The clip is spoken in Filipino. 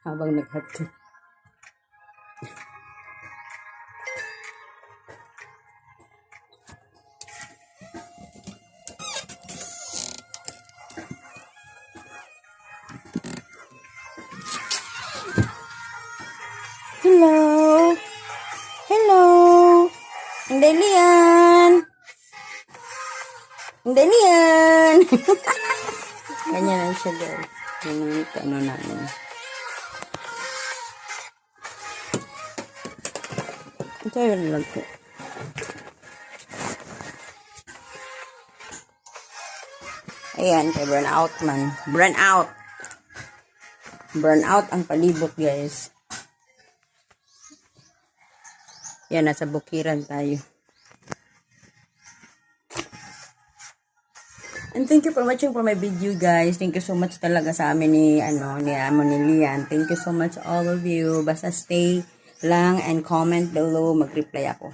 habang naghati. Hello! Hello! Ang Delian! Ang Delian! Ganyan lang siya guys. Ganyan ang ano namin. Ito yun lang po. Ayan, kay burn out man. Burn out! Burn out ang palibot guys. Yan, nasa bukiran tayo. And thank you for watching for my video guys. Thank you so much talaga sa amin ni Amo ni Lian. Thank you so much all of you. Basta stay lang and comment below. Mag-reply ako.